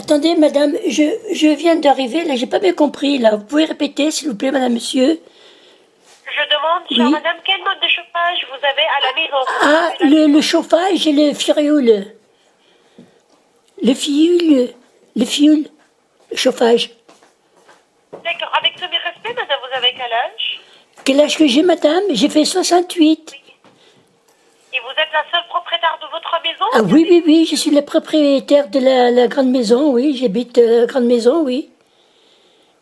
Attendez, madame, je viens d'arriver, là, j'ai pas bien compris, là. Vous pouvez répéter, s'il vous plaît, madame, monsieur? Je demande, chère Oui. madame, quel mode de chauffage vous avez à la maison? Ah, le chauffage et le fioul. Le fioul, le chauffage. D'accord. Avec tout mes respects, madame, vous avez quel âge? Quel âge que j'ai, madame? J'ai fait 68. Et vous êtes la seule propriétaire de votre maison? Ah oui, oui, oui, je suis le propriétaire de la grande maison, oui, j'habite la grande maison, oui.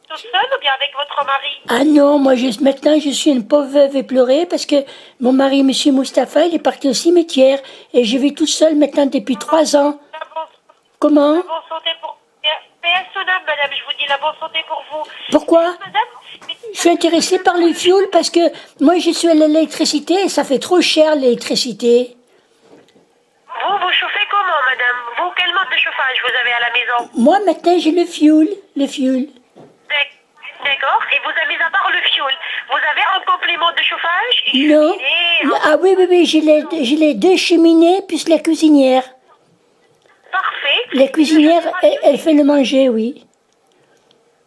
Toute seule ou bien avec votre mari? Ah non, moi maintenant je suis une pauvre veuve éplorée parce que mon mari, monsieur Mustapha, il est parti au cimetière et je vis toute seule maintenant depuis 3 ans. La bonne, Comment? la bonne santé pour... PS Sonam, madame, je vous dis la bonne santé pour vous. Pourquoi? Madame, Je suis intéressée par le fioul parce que moi je suis à l'électricité et ça fait trop cher l'électricité. vous chauffez comment, madame? Vous, quel mode de chauffage vous avez à la maison? Moi maintenant j'ai le fioul, le fioul. D'accord. Et vous avez, mis à part le fioul, vous avez un complément de chauffage? Non. Cheminée, Ah oui, oui, oui, j'ai les 2 cheminées plus la cuisinière. parfait. La cuisinière, elle fait le manger, oui.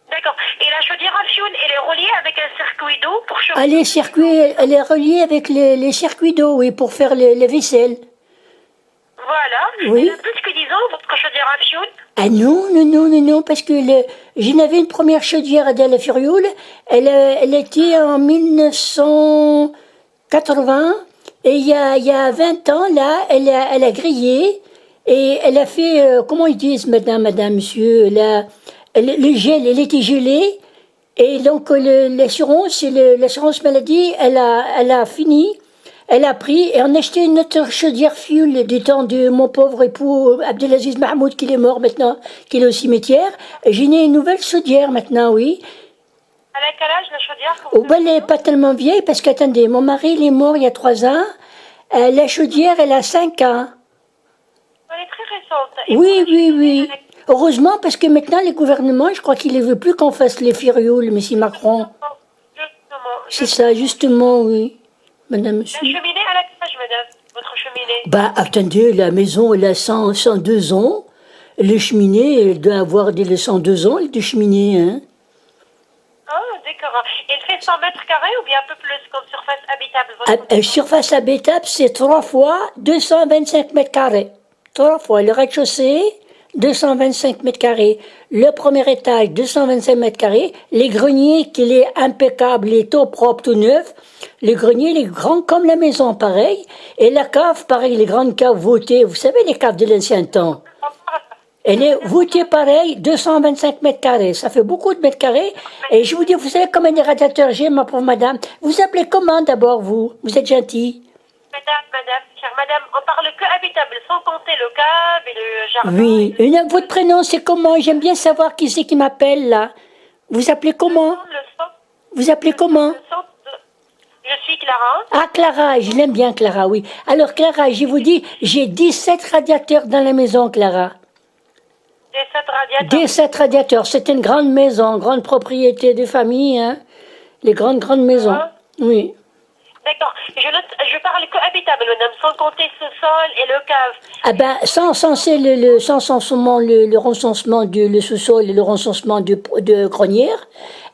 D'accord. Et la chaudière à fioul, elle est reliée avec un circuit d'eau pour chauffer? Ah, les circuits, elle est reliée avec les circuits d'eau, oui, pour faire les vaisselles. Voilà. Oui. Elle a plus que 10 ans, votre chaudière à fioul? Ah non, non, non, non, non, parce que j'en avais une première chaudière à la Furioule, elle était en 1980, et il y a 20 ans, là, elle a grillé, et elle a fait, comment ils disent, madame, monsieur, le gel, elle était gelée, et donc l'assurance maladie, elle a fini. Elle a pris et on a acheté une autre chaudière fioul du temps de mon pauvre époux Abdelaziz Mahmoud, qui est mort maintenant, qui est au cimetière. J'ai une nouvelle chaudière maintenant, oui. Elle a quel âge la chaudière que Oh, vous ben, avez? elle n'est pas tellement vieille parce qu'attendez, mon mari il est mort il y a 3 ans. La chaudière, elle a 5 ans. Elle est très récente. Et Oui, pour la oui, cheminée, oui. Heureusement parce que maintenant les gouvernements, je crois qu'ils ne veulent plus qu'on fasse les firioles, monsieur Macron. C'est ça, justement, oui. Madame, La monsieur. cheminée, elle a quel âge, madame? Votre cheminée? Bah, attendez, la maison, elle a 102 ans. Les cheminées, elle doit avoir des 102 ans, les deux cheminées, hein. Ah, d'accord. Elle fait 100 mètres carrés ou bien un peu plus comme surface habitable? Votre maison? Surface habitable, c'est 3 fois 225 mètres carrés. 3 fois le rez-de-chaussée, 225 mètres carrés. Le premier étage, 225 mètres carrés. Les greniers, qu'il est impeccable, il est tout propre, tout neuf. Le grenier, il est grand comme la maison, pareil. Et la cave, pareil, les grandes caves voûtées. Vous savez, les caves de l'ancien temps. Elle est voûtée pareil, 225 mètres carrés. Ça fait beaucoup de mètres carrés. Et je vous dis, vous savez combien de radiateurs j'ai, ma pauvre madame? Vous appelez comment d'abord, vous? Vous êtes gentille. Madame, chère madame, on parle que habitable, sans compter le cave et le jardin. Oui. Votre prénom, c'est comment? J'aime bien savoir qui c'est qui m'appelle, là. Vous appelez comment? Le centre, Vous appelez comment? je suis Clara. Ah, Clara, je l'aime bien, Clara, oui. Alors, Clara, je vous dis, j'ai 17 radiateurs dans la maison, Clara. Des 7 radiateurs. 17 radiateurs. C'est une grande maison, grande propriété de famille, hein. Les grandes maisons. Ah. Oui. D'accord. Je parle que habitable, madame, sans compter ce sol et le cave. Ah ben, sans le recensement le sous-sol et le recensement de grenière,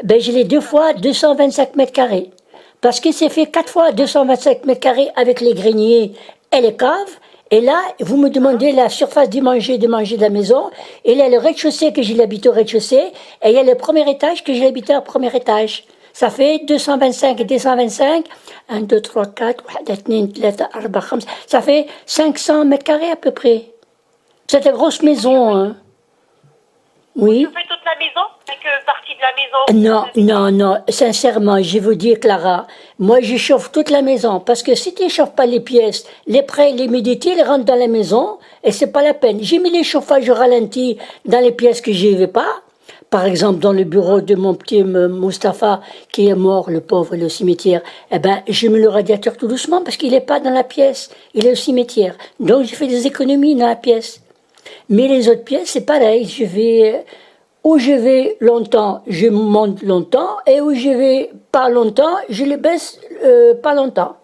ben, je l'ai 2 fois 225 mètres carrés. Parce que c'est fait 4 fois 225 mètres carrés avec les greniers et les caves. Et là, vous me demandez la surface de manger de la maison. Et là, le rez-de-chaussée que j'ai l'habité au rez-de-chaussée. Et il y a le premier étage que j'ai l'habité au premier étage. Ça fait 225 et 225. 1, 2, 3, 4, 1, 2, 3, 4, 5. Ça fait 500 mètres carrés à peu près. C'est une grosse maison, hein. Oui. Vous faites toute la maison? Quelques parties de la maison? Non, sincèrement, je vous dis, Clara, moi je chauffe toute la maison, parce que si tu ne chauffes pas les pièces, les prêts, les médités, ils rentrent dans la maison, et c'est pas la peine. J'ai mis les chauffages au ralenti dans les pièces que j'y vais pas. Par exemple, dans le bureau de mon petit Mustapha, qui est mort, le pauvre, le cimetière, eh ben, je mets le radiateur tout doucement, parce qu'il n'est pas dans la pièce, il est au cimetière. Donc, j'ai fait des économies dans la pièce. Mais les autres pièces, c'est pareil. Où je vais longtemps, je monte longtemps, et où je vais pas longtemps, je les baisse pas longtemps.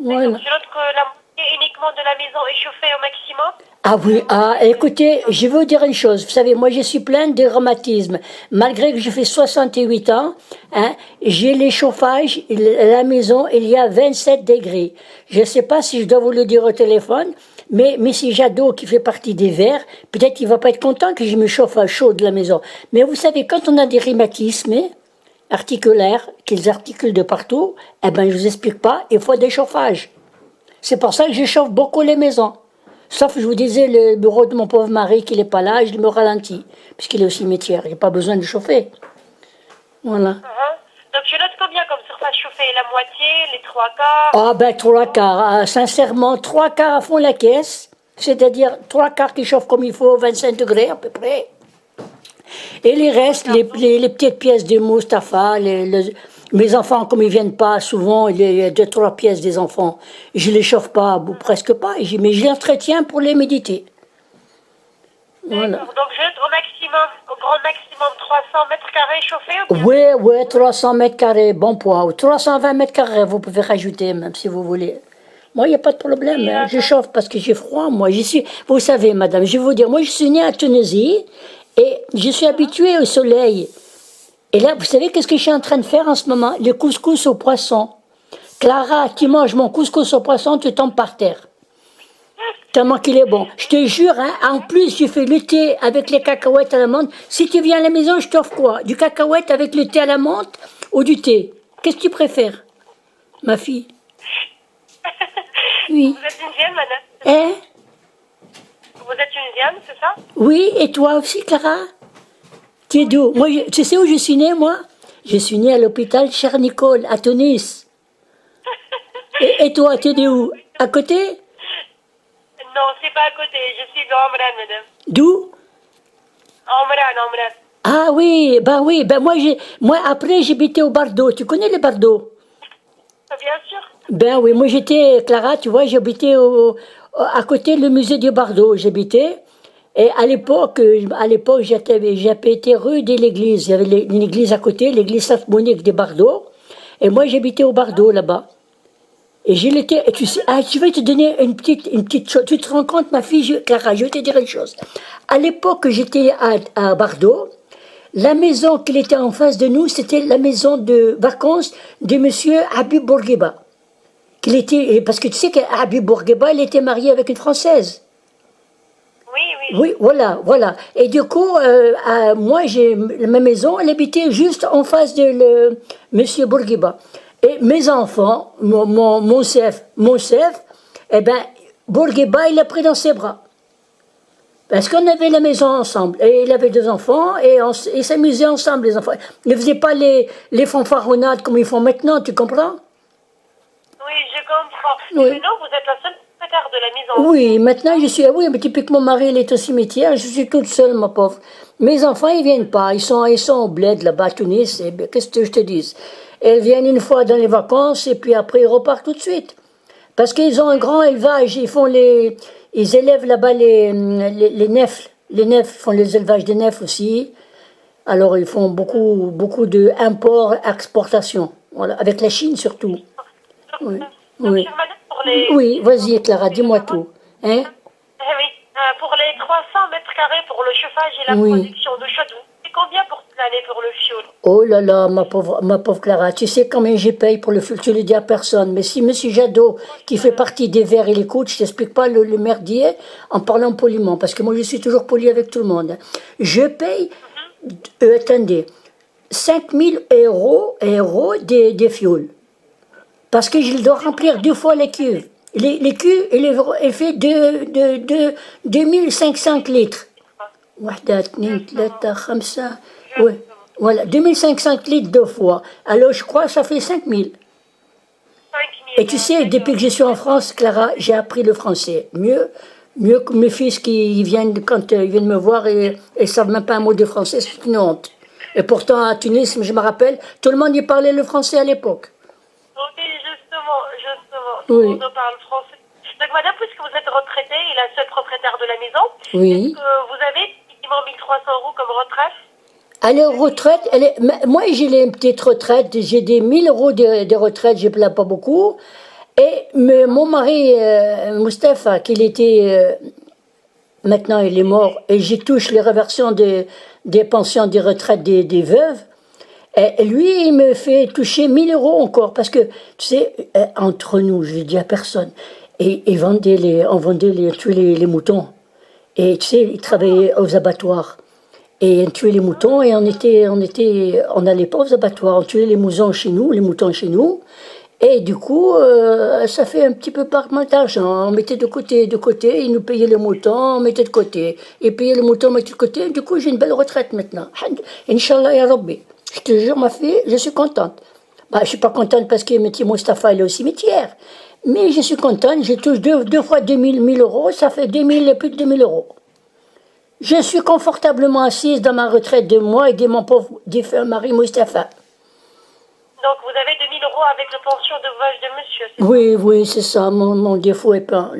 Voilà. Je note que la moitié uniquement de la maison est chauffée au maximum. Ah oui, ah, écoutez, je vais vous dire une chose. Vous savez, moi, je suis pleine de rhumatisme. Malgré que je fais 68 ans, hein, j'ai les chauffages, la maison, il y a 27 degrés. Je ne sais pas si je dois vous le dire au téléphone, mais Monsieur Jadot, qui fait partie des Verts, peut-être qu'il va pas être content que je me chauffe à chaud de la maison. Mais vous savez, quand on a des rhumatismes, articulaires, qu'ils articulent de partout, eh ben, je vous explique pas, il faut des chauffages. C'est pour ça que je chauffe beaucoup les maisons. Sauf, je vous disais, le bureau de mon pauvre mari, qui n'est pas là, je me ralentis, puisqu'il est au cimetière. Il n'y a pas besoin de chauffer. Voilà. Donc je note combien comme surface chauffée? La moitié, les trois quarts? Ah ben, trois quarts. Ah, sincèrement, trois quarts à fond la caisse. C'est-à-dire trois quarts qui chauffent comme il faut, 25 degrés à peu près. Et les restes, les petites pièces de Mustapha, mes enfants, comme ils viennent pas souvent, il y a deux, trois pièces des enfants. Je les chauffe pas, ou presque pas, mais je les entretiens pour les méditer. Voilà. D'accord. Donc je note au grand maximum 300 mètres carrés chauffés ou bien? Oui, 300 mètres carrés, bon poids. Ou 320 mètres carrés, vous pouvez rajouter, même si vous voulez. Moi, il n'y a pas de problème. Hein. Je chauffe parce que j'ai froid, moi. Vous savez, madame, je vais vous dire, moi, je suis née à Tunisie et je suis habituée au soleil. Et là, vous savez qu'est-ce que je suis en train de faire en ce moment? Le couscous au poisson. Clara, tu manges mon couscous au poisson, tu tombes par terre. Tellement qu'il est bon. Je te jure, hein, en plus, je fais le thé avec les cacahuètes à la menthe. Si tu viens à la maison, je t'offre quoi? Du cacahuète avec le thé à la menthe ou du thé? Qu'est-ce que tu préfères, ma fille? Oui. Vous êtes tunisienne, madame? Hein? Vous êtes tunisienne, c'est ça? Oui, et toi aussi, Clara? Tu es d'où? Moi, tu sais où je suis née, moi? Je suis née à l'hôpital Charnicole, à Tunis. Et toi, tu es de où? À côté? Non, c'est pas à côté. Je suis de Omran, madame. D'où? Omran. Ah oui, moi après j'habitais au Bardo. Tu connais le Bardo? Bien sûr. Ben oui, moi j'étais, Clara, tu vois, j'habitais à côté du musée du Bardo, j'habitais. Et à l'époque, j'habitais rue de l'église. Il y avait une église à côté, l'église Sainte-Monique de Bardo. Et moi j'habitais au Bardo là-bas. Et je l'étais, et tu sais, je vais te donner une petite chose. Tu te rends compte, ma fille, Clara, je vais te dire une chose. À l'époque que j'étais à Bardo, la maison qui était en face de nous, c'était la maison de vacances de monsieur Habib Bourguiba. Parce que tu sais qu'Habib Bourguiba, il était marié avec une Française. Oui. Oui, voilà. Et du coup, moi, ma maison, elle habitait juste en face de monsieur Bourguiba. Et mes enfants, mon chef, eh ben, Bourguiba, il l'a pris dans ses bras. Parce qu'on avait la maison ensemble. Et il avait deux enfants, et ils s'amusaient ensemble, les enfants. Ils ne faisaient pas les fanfaronnades comme ils font maintenant, tu comprends? Oui, je comprends. Oui. Et maintenant, vous êtes la seule propriétaire de la maison. Oui, maintenant oui, mais typiquement mon mari, il est au cimetière, je suis toute seule, ma pauvre. Mes enfants, ils viennent pas, ils sont au bled là-bas à Tunis, et qu'est-ce que je te dis? Ils viennent une fois dans les vacances, et puis après ils repartent tout de suite. Parce qu'ils ont un grand élevage, ils élèvent là-bas les nèfles. Les nèfles font les élevages des nèfles aussi. Alors ils font beaucoup de import, exportation. Voilà, avec la Chine surtout. Oui. Donc, Oui. madame, pour les... Oui, vas-y Clara, dis-moi tout. Hein? Oui, pour les 300 mètres carrés pour le chauffage et la Oui. production de chaude, c'est combien pour l'année pour le fioul? Oh là là, ma pauvre Clara, tu sais combien j'y paye pour le fil, tu le dis à personne. Mais si Monsieur Jadot, qui fait partie des Verts, il écoute, je t'explique pas le merdier en parlant poliment, parce que moi je suis toujours poli avec tout le monde. Je paye, attendez, 5 000 euros des fioul. Parce que je dois remplir 2 fois les cuves. Les cuves, elle fait 2500 litres. واحدة اثنين ثلاثة خمسة oui, voilà 2500 litres 2 fois. Alors je crois que ça fait 5000. 5 000. Et tu sais, depuis que je suis en France, Clara, j'ai appris le français. Mieux que mes fils qui viennent, quand ils viennent me voir et ne savent même pas un mot de français, c'est une honte. Et pourtant, à Tunis, je me rappelle, tout le monde y parlait le français à l'époque. Oui, justement, Oui. tout le monde parle français. Donc, madame, puisque vous êtes retraitée et la seule propriétaire de la maison, Oui. est-ce que vous avez effectivement 1300 euros comme retraite? Alors, retraite, moi j'ai une petite retraite, j'ai des 1000 euros de retraite, je ne plains pas beaucoup. Et mon mari, Mustapha, qu'il était Maintenant, il est mort et j'y touche les réversions des pensions des retraites des veuves. Et lui, il me fait toucher 1 000 € encore parce que, tu sais, entre nous, je ne dis à personne, et on vendait tuer les moutons. Et tu sais, il travaillait aux abattoirs. Et on tuait les moutons et on n'allait pas aux abattoirs, on tuait les moutons chez nous. Et du coup, ça fait un petit peu pas mal d'argent. On mettait de côté, ils nous payaient les moutons, on mettait de côté. Ils payaient les moutons, on mettait de côté. Du coup, j'ai une belle retraite maintenant. Inch'Allah ya Rabbi. Je te jure, ma fille, je suis contente. Bah, je suis pas contente parce que M. Mustapha il est au cimetière. Mais je suis contente, je touche deux fois 1 000 €, ça fait plus de 2 000 €. Je suis confortablement assise dans ma retraite de moi et de mon pauvre défunt mari Mustapha. Donc vous avez 2 000 € avec le pension de voyage de monsieur, c'est Oui, c'est ça. Mon défaut est pas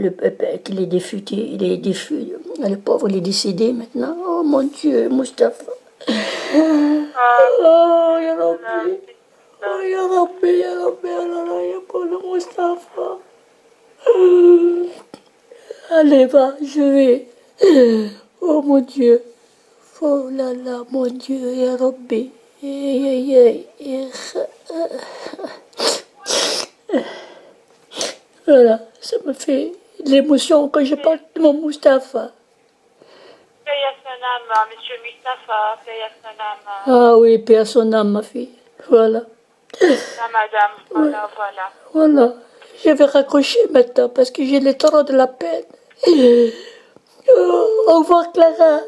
qu'il est défuté. Il est défu. Le pauvre, il est décédé maintenant. Oh mon Dieu, Mustapha. Oh, ya Rabbi. Oh, ya Rabbi, ya Rabbi, ya pauvre Mustapha. Allez, va, je vais. Oh mon Dieu. Oh là là, mon Dieu, ya Rabbi. Voilà, ça me fait de l'émotion quand je parle de mon Mustapha. Paix à son âme, monsieur Mustapha, paix à son âme. Ah oui, paix à son âme, ma fille. Voilà. Ah, madame, voilà. Voilà. Je vais raccrocher maintenant parce que j'ai le trop de la peine. Au revoir, Clara.